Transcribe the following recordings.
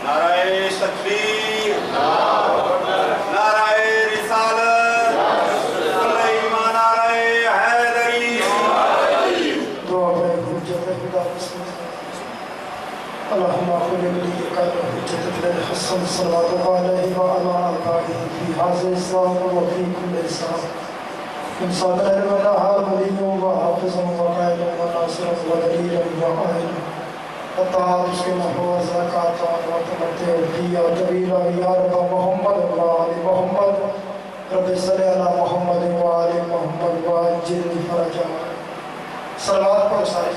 नाराए तकबीर, नाराए रिसालत, सुलेमान नाराए हैदरी। दुआ में हुज्जत खुदा अल्लाहुम्मा खुलिली कल हुज्जत अल हसन सल्लल्लाहु अलैहि व अला आलिहि फी हाज़िल इस्लाम व फी कुल्लि इस्लाम इंसान व नहार वलियों व हाफिज़ों व क़ाइलों व नासिरों व दलीलों व आइलों अतात उसके महवा ज़कात व तमत्ते फिया तवीला या रब मोहम्मद व आलि मोहम्मद रब्बि सल्लि अला मोहम्मद व आलि मोहम्मद व अज्जिल फरजा। सलावत पढ़ो सारे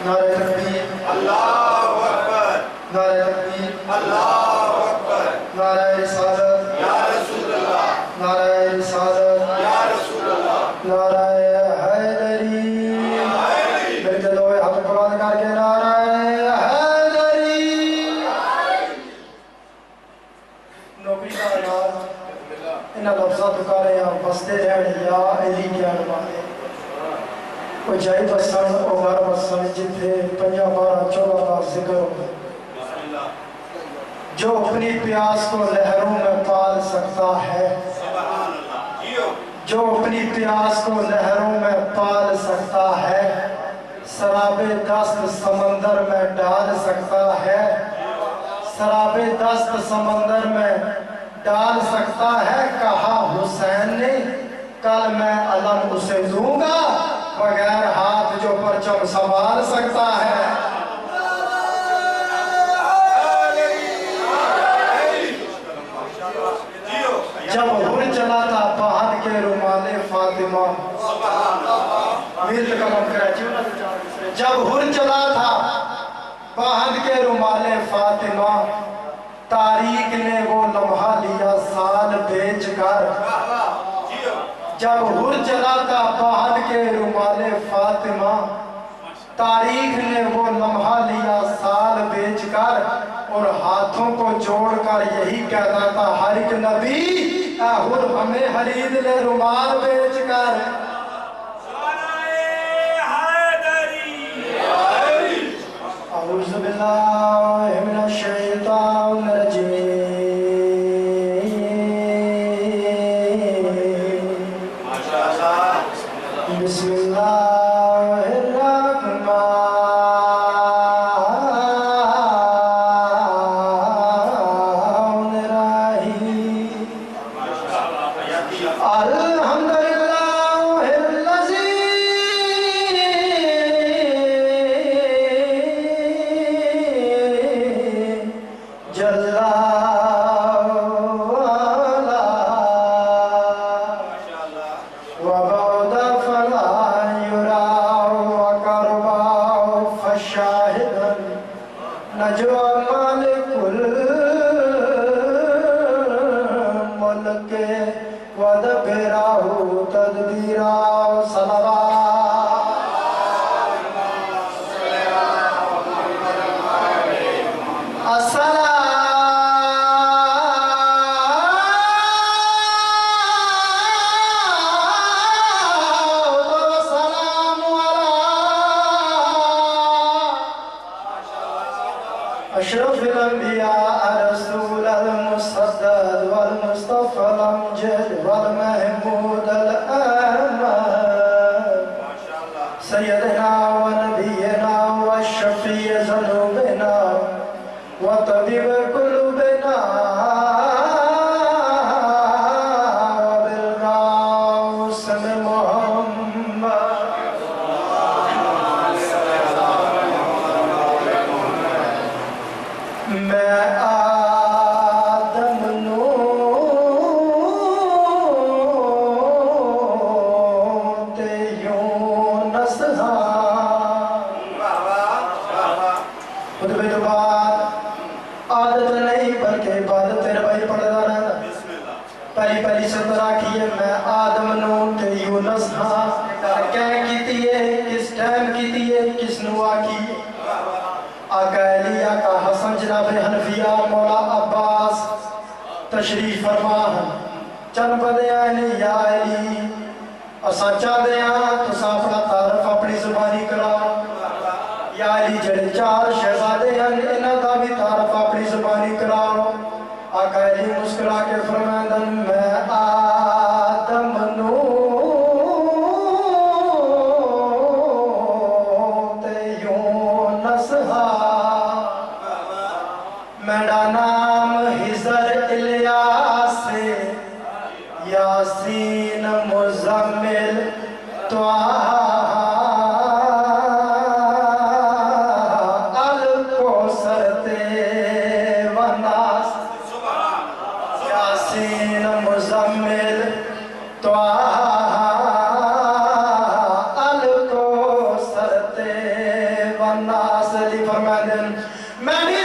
नारे तकबीर, अल्लाहु अकबर, नारे तकबीर, अल्लाहु अकबर, नारे रिसालत, या रसूल अल्लाह, नारे रिसालत, या रसूल अल्लाह, नारे हैदरी। मेरे दिलों में हाथ बुलंद करके नारे हैदरी। नौकरी का ऐलान इन लफ्ज़ों तो कर रहे हैं बसते रहने या एली ज्ञान वाले वो जाई बसन उमर बसन जिथे 5 12 14 का जिक्र हो। जो अपनी प्यास को लहरों में पाल सकता है, जो अपनी प्यास को लहरों में पाल सकता है, शराबे दस्त समंदर में डाल सकता है, शराबे दस्त समंदर में डाल सकता है। कहा हुसैन ने कल मैं अलम उसे दूंगा बगैर हाथ जो परचम संभाल सकता है। जब हुर चला था बाहर के रुमाले फातिमा, जब हुर चला था बाहर के रुमाले फातिमा, तारीख ने वो लम्हा लिया साल बेच कर। जब हुर चला था बाहर के रुमाले फातिमा, तारीख ने वो लम्हा लिया साल बेच कर, और हाथों को जोड़कर यही कहता था हर एक नबी ऐ हुर हमें खरीद ले रुमाल बेच कर। औज़ु बिल्लाहि मिनश शैतानिर रजीम। तशरीफ फरमा चन बदया ने या अली असा चाहते हैं तुसा अपना तारफ अपनी जुबानी कराओ या अली जड़े चार शहजादे हैं इन्हां दा भी तारफ अपनी जुबानी कराओ आका अली मुस्कुरा के फरमांदा मैं आदम नू ते यूनुस हा मेरा नाम हिजर इलियास यासीन मुज़म्मिल त्वाहा अल कौसर ते वनास यासीन मुज़म्मिल त्वाहा अल कौसर ते वनास अली फरमाते मैंने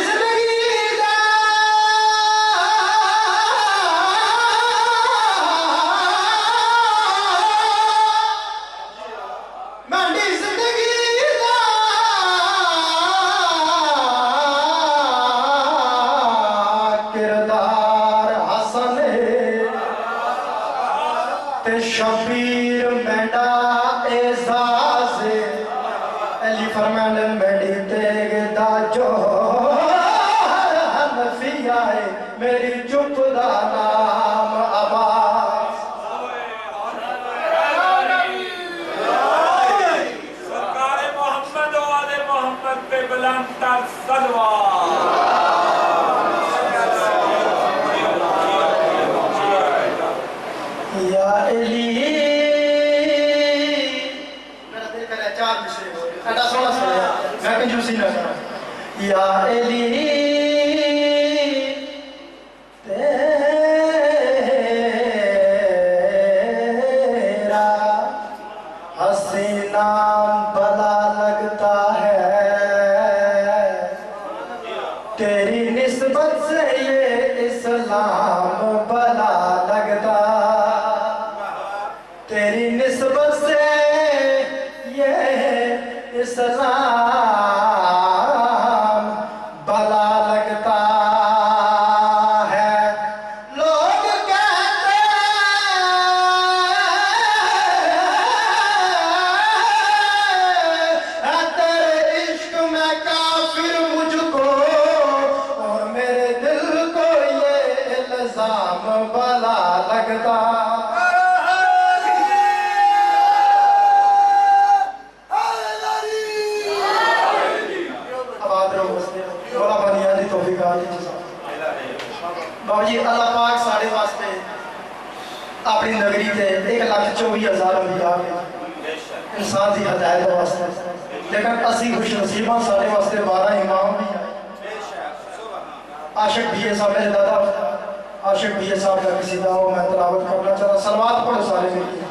शबीर मेंढा एजाज अली फरमाने मेरी तेग दा जोहर हनफिया है मेरी चुप दा नाम अब्बास सरकार मोहम्मद व आले मोहम्मद पे बुलंद तर सलवात या अली मेरा दिल करे चार मिसरे एटा सोना सुनिया मैं कंजूसी ना करा या अली तेरा हसीना भला लगता है तेरी निस्बत से ये इस्लाम भला लगता तेरी निस्बत से ये इस्लाम भला लगता है लोग कहते हैं तेरे इश्क में काफिर मुझको और मेरे दिल को ये इल्जाम भला लगता बाबा जी अल्लाह पाक साढ़े वास्ते अपनी नगरी ते 1,24,000 अंबिया इंसान की हदायत वास्ते लेकिन असी खुश नसीबा साढ़े वास्ते 12 इमाम भी आशिक भी है साहब मेरे दादा आशिक भी है साहब का किसी का वो मैं तिलावत करना चाहता सलवात पढ़ो सारे मिलके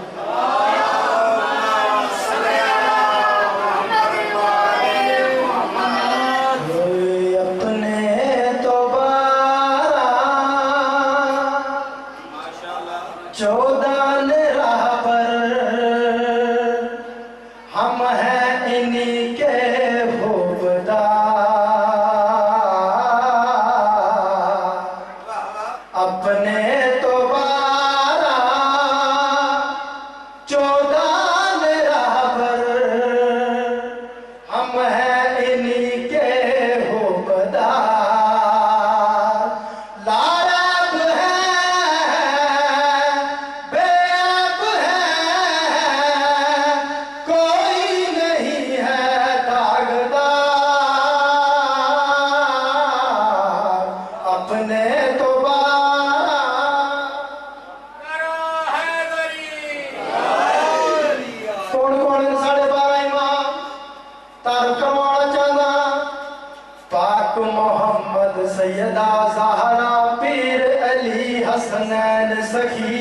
सैयदा ज़हरा पीर अली हसनैन सखी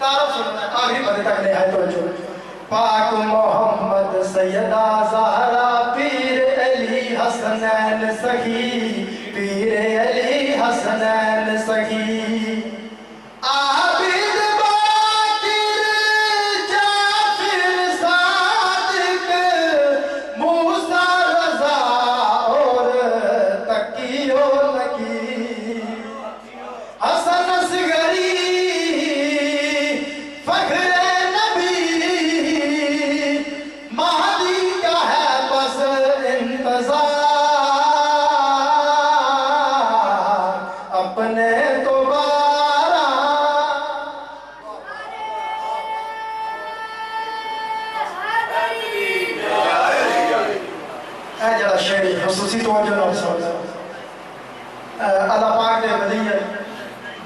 तारफ सुनना आखिरी बंदे तक नहीं है तो जो पाक मोहम्मद सैयदा ज़हरा पीर अली हसनैन सखी पीर अली हसनैन सखी हसन असगरी چھاٹے ولی ہے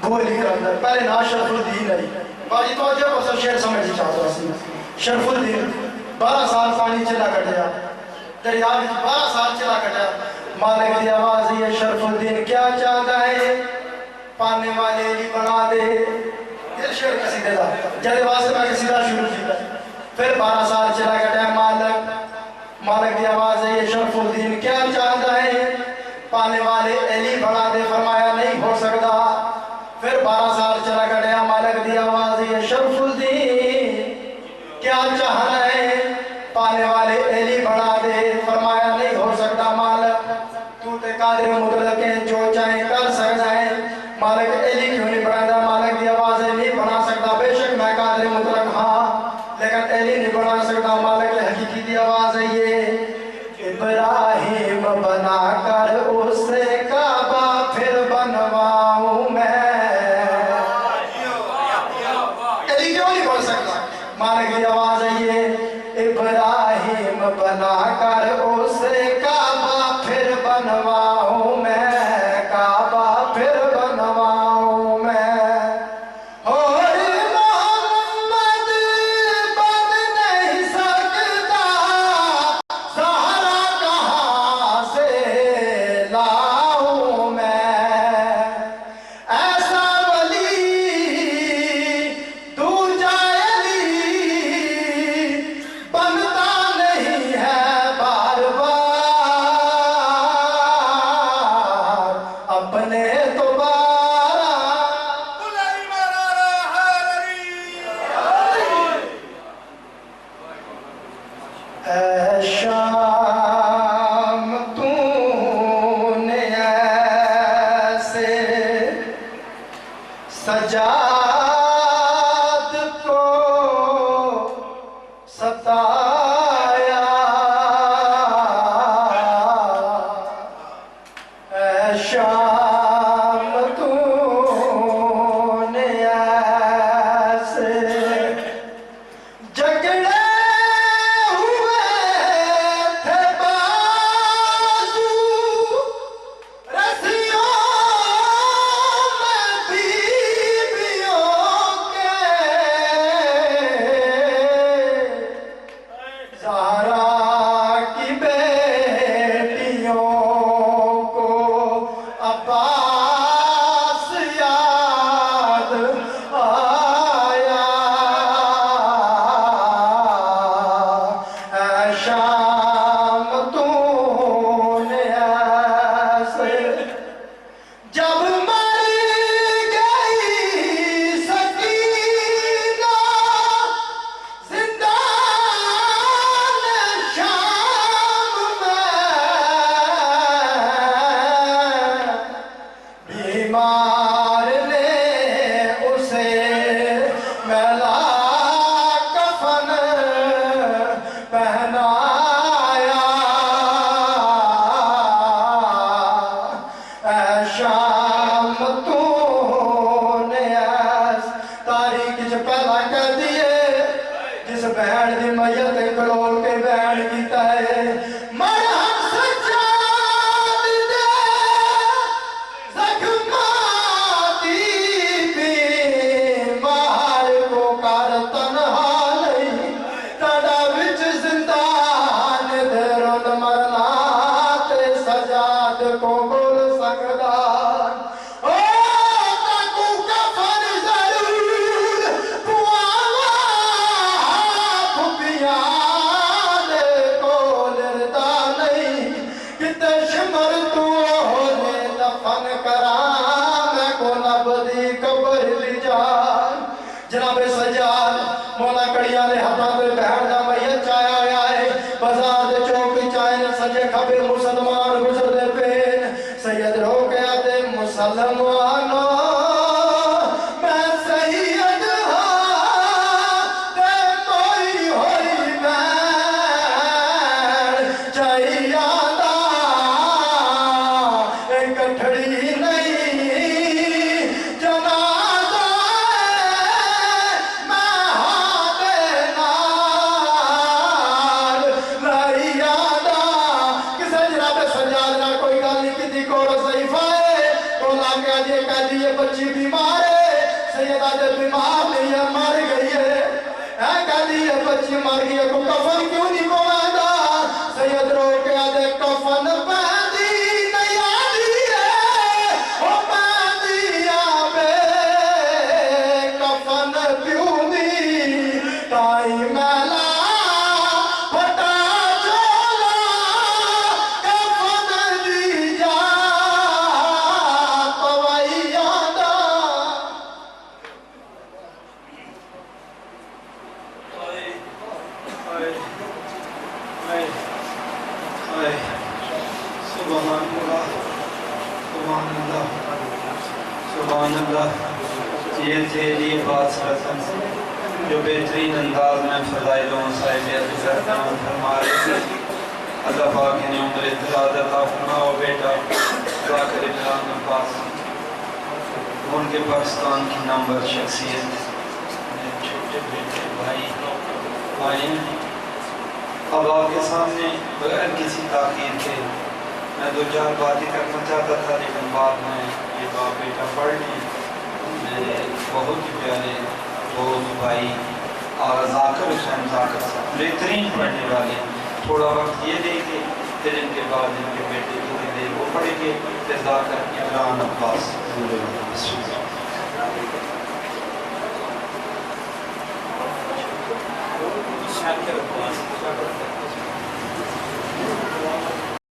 گولی کرندر پہلے نا شرف الدین ہے باجی تو جب اسا شعر سمجھ چاہتا سی شرف الدین 12 سال پانی چلا کٹیا دریا وچ 12 سال چلا کٹیا مالک دی آواز یہ شرف الدین کیا چاہتا ہے پانے والے لی بنا دے یہ شعر قصیدے دا جدے واسطے میں قصیدہ شروع کیا پھر 12 سال چلا کٹیا مالک دی آواز ہے یہ شرف الدین کیا چاہتا ہے پانے والے علی بنا دے فرمایا نہیں ہو سکتا پھر 12 سال چلا گیا مالک دی آواز یہ شرف الدین کیا چاہنا ہے پانے والے علی بنا دے فرمایا نہیں ہو سکتا مالک تو تے قادر مطلق ہے جو چاہے کر سکتا ہے مالک علی کیوں نہیں بنا دا مالک دی آواز نہیں بنا سکتا بے شک میں قادر مطلق ہاں لیکن علی نہیں بنا سکتا مالک حقیقی دی آواز ہے یہ ابراہیم بنا کر اسے کعبہ پھر بنواؤں میں علی کیوں نہیں بول سکتا مالک کی آواز ہے یہ ابراہیم بنا کر اسے کعبہ پھر بنواؤں میں کعبہ پھر بنواؤں میں سجاد کو ستایا اے شام تو نے ایسے جگڑے ہوئے تھے بازو رسیوں جناب سجاد مولا کڑیاں دے ہاتھاں تے بہن دا میت چایا ہویا ہے بازار دے چوک چائے سجے کھبے مسلمان گزر دے پے سید رو کے آتے مسلمانوں میں سید ہاں تے کوئی ہوئی بہن چاہیے دا ایک کٹھڑی نہیں جنازہ میں ہاں دینا کے کہہ دیے بچی بیمار ہے سیدہ دے بیمار نہیں ہے مر گئی ہے کہہ دیے بچی مر گئی ہے کو کفن کیوں نہیں پواندہ سید رو کے آدھے کفن پہندی نہیں آدھی ہے او پہندی آبے کفن کیوں دی تائی میلا پھٹا چولا کفن دی جا پوائی آدھا سبحان اللہ سبحان اللہ سبحان اللہ یہ تھے یہ بات رسم جو بہترین انداز میں فضائل و مسائل حضرت فرما رہے تھے اللہ پاک نے عمر دراز عطا فرماؤ بیٹا ذاکر عمران عباس ان کے پاکستان کی نامور شخصیت چھوٹے بیٹے بھائی آئے ہیں اب آپ کے سامنے بغیر کسی تاخیر کے میں دو چار باتیں کرنا چاہتا تھا لیکن بعد میں یہ باپ بیٹا پڑھ لیں میرے بہت ہی پیارے دوست بھائی اور ذاکر حسین ذاکر صاحب بہترین پڑھنے والے تھوڑا وقت یہ دیں گے پھر ان کے بعد ان کے بیٹے کی دیر وہ پڑھیں گے پھر ذاکر عمران عباس شاکر عباس